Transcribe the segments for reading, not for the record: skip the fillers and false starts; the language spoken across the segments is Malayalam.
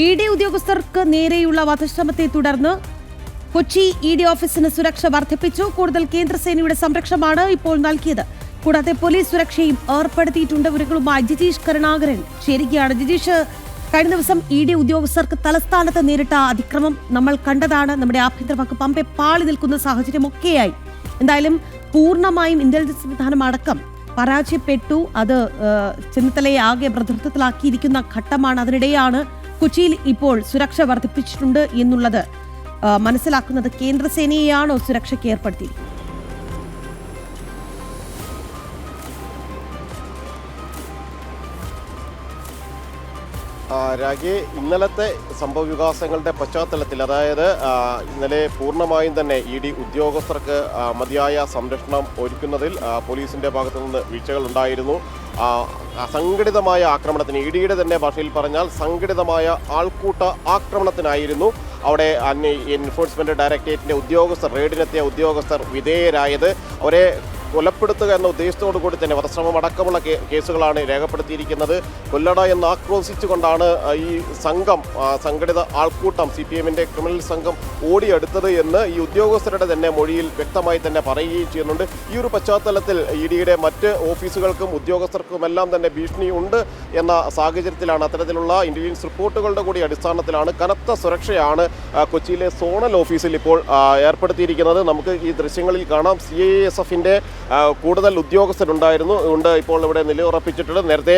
ഇ.ഡി. ഉദ്യോഗസ്ഥർക്ക് നേരെയുള്ള വധശ്രമത്തെ തുടർന്ന് കൊച്ചി ഇ.ഡി. ഓഫീസിന് സുരക്ഷ വർദ്ധിപ്പിച്ചു. കൂടുതൽ കേന്ദ്രസേനയുടെ സംരക്ഷണമാണ് ഇപ്പോൾ നൽകിയത്. കൂടാതെ പോലീസ് സുരക്ഷയും ഏർപ്പെടുത്തിയിട്ടുണ്ട്. വിവരങ്ങളുമായി ജിജീഷ് കരുണാകരൻ ചേരുകയാണ്. ജിജീഷ്, കഴിഞ്ഞ ദിവസം ഇ.ഡി. ഉദ്യോഗസ്ഥർക്ക് തലസ്ഥാനത്ത് നേരിട്ട അതിക്രമം നമ്മൾ കണ്ടതാണ്. നമ്മുടെ ആഭ്യന്തര വകുപ്പ് പമ്പെ പാളി നിൽക്കുന്ന സാഹചര്യമൊക്കെയായി എന്തായാലും പൂർണ്ണമായും ഇന്റലിജൻസ് സംവിധാനം അടക്കം പരാജയപ്പെട്ടു. അത് ചെന്നിത്തലയെ ആകെ പ്രതിരോധത്തിലാക്കിയിരിക്കുന്ന ഘട്ടമാണ്. അതിനിടെയാണ് കൊച്ചിയിൽ ഇപ്പോൾ സുരക്ഷ വർദ്ധിപ്പിച്ചിട്ടുണ്ട് എന്നുള്ളത് മനസ്സിലാക്കുന്നത്. കേന്ദ്രസേനയെയാണോ സുരക്ഷയ്ക്ക് ഏർപ്പെടുത്തിയിരിക്കുന്നത്? രാഗി, ഇന്നലത്തെ സംഭവവികാസങ്ങളുടെ പശ്ചാത്തലത്തിൽ, അതായത് ഇന്നലെ പൂർണ്ണമായും തന്നെ ഇ.ഡി. ഉദ്യോഗസ്ഥർക്ക് മതിയായ സംരക്ഷണം ഒരുക്കുന്നതിൽ പോലീസിൻ്റെ ഭാഗത്തു നിന്ന് വീഴ്ചകൾ ഉണ്ടായിരുന്നു. സംഘടിതമായ ആക്രമണത്തിന്, ഇ.ഡിയുടെ തന്നെ ഭാഷയിൽ പറഞ്ഞാൽ സംഘടിതമായ ആൾക്കൂട്ട ആക്രമണത്തിനായിരുന്നു അവിടെ എൻഫോഴ്സ്മെൻറ്റ് ഡയറക്ടറേറ്റിൻ്റെ ഉദ്യോഗസ്ഥർ, റെയ്ഡിനെത്തിയ ഉദ്യോഗസ്ഥർ വിധേയരായത്. അവരെ കൊലപ്പെടുത്തുക എന്ന ഉദ്ദേശത്തോടു കൂടി തന്നെ വധശ്രമം അടക്കമുള്ള കേസുകളാണ് രേഖപ്പെടുത്തിയിരിക്കുന്നത്. കൊല്ലട എന്ന് ആക്രോശിച്ചുകൊണ്ടാണ് ഈ സംഘം, സംഘടിത ആൾക്കൂട്ടം, CPM-ൻ്റെ ക്രിമിനൽ സംഘം ഓടിയെടുത്തത് എന്ന് ഈ ഉദ്യോഗസ്ഥരുടെ തന്നെ മൊഴിയിൽ വ്യക്തമായി തന്നെ പറയുകയും ചെയ്യുന്നുണ്ട്. ഈ ഒരു പശ്ചാത്തലത്തിൽ ഇ.ഡിയുടെ മറ്റ് ഓഫീസുകൾക്കും ഉദ്യോഗസ്ഥർക്കുമെല്ലാം തന്നെ ഭീഷണി ഉണ്ട് എന്ന സാഹചര്യത്തിലാണ്, അത്തരത്തിലുള്ള ഇൻ്റലിജൻസ് റിപ്പോർട്ടുകളുടെ കൂടി അടിസ്ഥാനത്തിലാണ് കനത്ത സുരക്ഷയാണ് കൊച്ചിയിലെ സോണൽ ഓഫീസിൽ ഇപ്പോൾ ഏർപ്പെടുത്തിയിരിക്കുന്നത്. നമുക്ക് ഈ ദൃശ്യങ്ങളിൽ കാണാം. CISF-ൻ്റെ കൂടുതൽ ഉദ്യോഗസ്ഥരുണ്ട്. ഇപ്പോൾ ഇവിടെ നിലയുറപ്പിച്ചിട്ടുണ്ട്. നേരത്തെ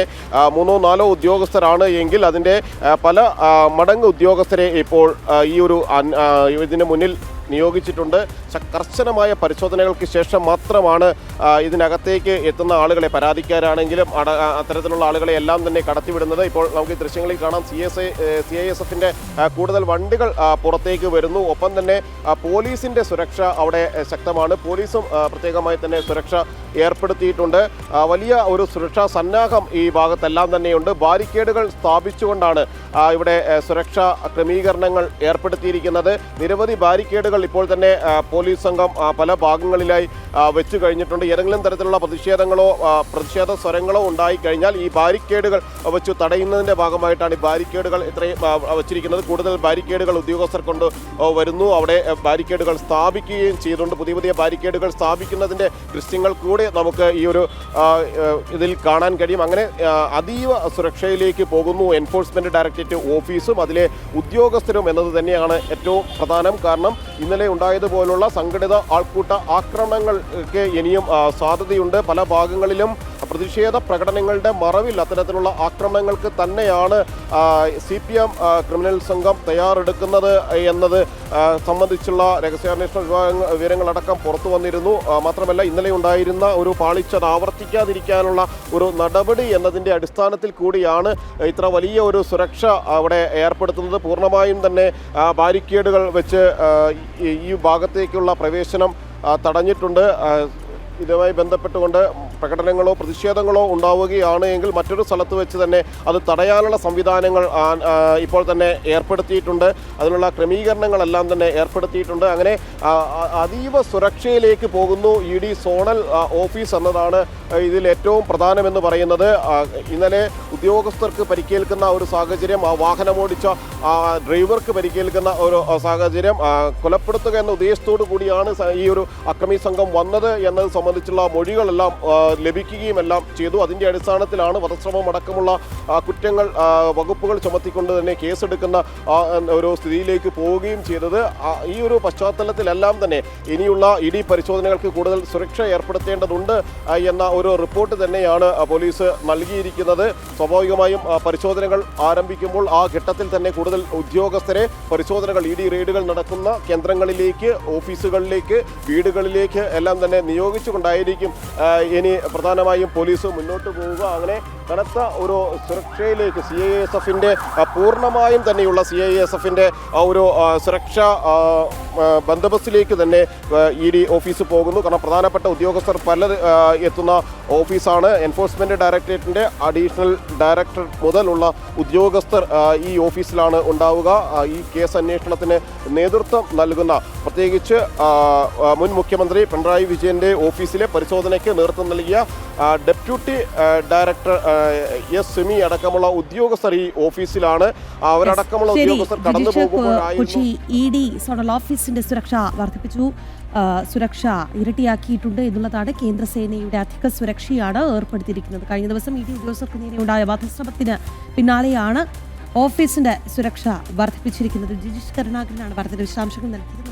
3-4 ഉദ്യോഗസ്ഥരാണ് എങ്കിൽ അതിൻ്റെ പല മടങ്ങ് ഉദ്യോഗസ്ഥരെ ഇപ്പോൾ ഈ ഒരു ഇതിന് മുന്നിൽ നിയോഗിച്ചിട്ടുണ്ട്. കർശനമായ പരിശോധനകൾക്ക് ശേഷം മാത്രമാണ് ഇതിനകത്തേക്ക് എത്തുന്ന ആളുകളെ, പരാതിക്കാരാണെങ്കിലും അത്തരത്തിലുള്ള ആളുകളെ എല്ലാം തന്നെ കടത്തിവിടുന്നത്. ഇപ്പോൾ നമുക്ക് ഈ ദൃശ്യങ്ങളിൽ കാണാം. CISF-ൻ്റെ കൂടുതൽ വണ്ടികൾ പുറത്തേക്ക് വരുന്നു. ഒപ്പം തന്നെ പോലീസിൻ്റെ സുരക്ഷ അവിടെ ശക്തമാണ്. പോലീസും പ്രത്യേകമായി തന്നെ സുരക്ഷ ഏർപ്പെടുത്തിയിട്ടുണ്ട്. വലിയ ഒരു സുരക്ഷാ സന്നാഹം ഈ ഭാഗത്തെല്ലാം തന്നെയുണ്ട്. ബാരിക്കേഡുകൾ സ്ഥാപിച്ചുകൊണ്ടാണ് ഇവിടെ സുരക്ഷാ ക്രമീകരണങ്ങൾ ഏർപ്പെടുത്തിയിരിക്കുന്നത്. നിരവധി ബാരിക്കേഡുകൾ ഇപ്പോൾ തന്നെ പോലീസ് സംഘം പല ഭാഗങ്ങളിലായി വെച്ചു കഴിഞ്ഞിട്ടുണ്ട്. ഏതെങ്കിലും തരത്തിലുള്ള പ്രതിഷേധ സ്വരങ്ങളോ ഉണ്ടായിക്കഴിഞ്ഞാൽ ഈ ബാരിക്കേഡുകൾ വെച്ച് തടയുന്നതിൻ്റെ ഭാഗമായിട്ടാണ് ഈ ബാരിക്കേഡുകൾ ഇത്രയും വച്ചിരിക്കുന്നത്. കൂടുതൽ ബാരിക്കേഡുകൾ ഉദ്യോഗസ്ഥർ കൊണ്ട് വരുന്നു. അവിടെ ബാരിക്കേഡുകൾ സ്ഥാപിക്കുകയും ചെയ്തുകൊണ്ട് പുതിയ ബാരിക്കേഡുകൾ സ്ഥാപിക്കുന്നതിൻ്റെ ദൃശ്യങ്ങൾ കൂടെ നമുക്ക് ഈ ഒരു ഇതിൽ കാണാൻ കഴിയും. അങ്ങനെ അതീവ സുരക്ഷയിലേക്ക് പോകുന്നു എൻഫോഴ്സ്മെൻറ്റ് ഡയറക്ടറേറ്റ് ഓഫീസും അതിലെ ഉദ്യോഗസ്ഥരും എന്നത് തന്നെയാണ് ഏറ്റവും പ്രധാനം. കാരണം ഇന്നലെ ഉണ്ടായതുപോലുള്ള സംഘടിത ആൾക്കൂട്ട ആക്രമണങ്ങൾക്ക് ഇനിയും സാധ്യതയുണ്ട്. പല ഭാഗങ്ങളിലും പ്രതിഷേധ പ്രകടനങ്ങളുടെ മറവിൽ അത്തരത്തിലുള്ള ആക്രമണങ്ങൾക്ക് തന്നെയാണ് CPM ക്രിമിനൽ സംഘം തയ്യാറെടുക്കുന്നത് എന്നത് സംബന്ധിച്ചുള്ള രഹസ്യാന്വേഷണ വിവരങ്ങളടക്കം പുറത്തു വന്നിരുന്നു. മാത്രമല്ല ഇന്നലെ ഉണ്ടായിരുന്ന ഒരു പാളിച്ച ആവർത്തിക്കാതിരിക്കാനുള്ള ഒരു നടപടി എന്നതിൻ്റെ അടിസ്ഥാനത്തിൽ കൂടിയാണ് ഇത്ര വലിയ ഒരു സുരക്ഷ അവിടെ ഏർപ്പെടുത്തുന്നത്. പൂർണ്ണമായും തന്നെ ബാരിക്കേഡുകൾ വെച്ച് ഈ ഭാഗത്തേക്കുള്ള പ്രവേശനം തടഞ്ഞിട്ടുണ്ട്. ഇതുമായി ബന്ധപ്പെട്ടുകൊണ്ട് പ്രകടനങ്ങളോ പ്രതിഷേധങ്ങളോ ഉണ്ടാവുകയാണ് എങ്കിൽ മറ്റൊരു സ്ഥലത്ത് വെച്ച് തന്നെ അത് തടയാനുള്ള സംവിധാനങ്ങൾ ഇപ്പോൾ തന്നെ ഏർപ്പെടുത്തിയിട്ടുണ്ട്. അതിനുള്ള ക്രമീകരണങ്ങളെല്ലാം തന്നെ ഏർപ്പെടുത്തിയിട്ടുണ്ട്. അങ്ങനെ അതീവ സുരക്ഷയിലേക്ക് പോകുന്നു ഇ.ഡി. സോണൽ ഓഫീസ് എന്നതാണ് ഇതിൽ ഏറ്റവും പ്രധാനമെന്ന് പറയുന്നത്. ഇന്നലെ ഉദ്യോഗസ്ഥർക്ക് പരിക്കേൽക്കുന്ന ഒരു സാഹചര്യം, വാഹനമോടിച്ച ഡ്രൈവർക്ക് പരിക്കേൽക്കുന്ന ഒരു സാഹചര്യം, കൊലപ്പെടുത്തുക എന്ന ഉദ്ദേശത്തോടു കൂടിയാണ് ഈ ഒരു അക്രമി സംഘം വന്നത് എന്നത് സംബന്ധിച്ചുള്ള മൊഴികളെല്ലാം ലഭിക്കുകയും എല്ലാം ചെയ്തു. അതിൻ്റെ അടിസ്ഥാനത്തിലാണ് വധശ്രമം അടക്കമുള്ള കുറ്റങ്ങൾ വകുപ്പുകൾ ചുമത്തിക്കൊണ്ട് തന്നെ കേസെടുക്കുന്ന ഒരു സ്ഥിതിയിലേക്ക് പോവുകയും ചെയ്തത്. ഈ ഒരു പശ്ചാത്തലത്തിലെല്ലാം തന്നെ ഇനിയുള്ള ഇ.ഡി. പരിശോധനകൾക്ക് കൂടുതൽ സുരക്ഷ ഏർപ്പെടുത്തേണ്ടതുണ്ട് എന്ന ഒരു റിപ്പോർട്ട് തന്നെയാണ് പോലീസ് നൽകിയിരിക്കുന്നത്. സ്വാഭാവികമായും പരിശോധനകൾ ആരംഭിക്കുമ്പോൾ ആ ഘട്ടത്തിൽ തന്നെ കൂടുതൽ ഉദ്യോഗസ്ഥരെ പരിശോധനകൾ, ഇ.ഡി. റെയ്ഡുകൾ നടക്കുന്ന കേന്ദ്രങ്ങളിലേക്ക്, ഓഫീസുകളിലേക്ക്, വീടുകളിലേക്ക് എല്ലാം തന്നെ നിയോഗിച്ചുകൊണ്ടായിരിക്കും ഇനി പ്രധാനമായും പോലീസ് മുന്നോട്ട് പോവുക. അങ്ങനെ കനത്ത ഒരു സുരക്ഷയിലേക്ക് CISF-ൻ്റെ പൂർണ്ണമായും തന്നെയുള്ള CISF-ൻ്റെ ഒരു സുരക്ഷാ ബന്ദോബസ്തിലേക്ക് തന്നെ ഇ.ഡി. ഓഫീസ് പോകുന്നു. കാരണം പ്രധാനപ്പെട്ട ഉദ്യോഗസ്ഥർ എത്തുന്ന ഓഫീസാണ്. എൻഫോഴ്സ്മെൻറ്റ് ഡയറക്ടറേറ്റിൻ്റെ അഡീഷണൽ ഡയറക്ടർ മുതലുള്ള ഉദ്യോഗസ്ഥർ ഈ ഓഫീസിലാണ് ഉണ്ടാവുക. ഈ കേസ് അന്വേഷണത്തിന് നേതൃത്വം നൽകുന്ന, പ്രത്യേകിച്ച് മുൻ മുഖ്യമന്ത്രി പിണറായി വിജയൻ്റെ ഓഫീസിലെ പരിശോധനയ്ക്ക് നേതൃത്വം നൽകിയ നൽകിയ ഡെപ്യൂട്ടി ഡയറക്ടർ എസ് സെമി അടക്കമുള്ള ഉദ്യോഗസ്ഥർ ഈ ഓഫീസിലാണ്. അവരടക്കമുള്ള ഉദ്യോഗസ്ഥർ കടന്നു പോകുമ്പോഴായിരുന്നു കൊച്ചി ED സോണൽ ഓഫീസിന്റെ സുരക്ഷ വർദ്ധിപ്പിച്ചു. സുരക്ഷ ഇരട്ടിയാക്കിയിട്ടുണ്ട് എന്നുള്ളതാണ്. കേന്ദ്രസേനയുടെ അധിക സുരക്ഷയാണ് ഏർപ്പെടുത്തിയിരിക്കുന്നത്. കഴിഞ്ഞ ദിവസം ED ഉദ്യോഗസ്ഥർക്ക് നേരെയുണ്ടായ വധശ്രമത്തിന് പിന്നാലെയാണ് ഓഫീസിന്റെ സുരക്ഷ വർദ്ധിപ്പിച്ചിരിക്കുന്നത്. ജിജീഷ് കരുണാകരനാണ് വാർത്തയുടെ വിശദാംശങ്ങൾ നൽകിയത്.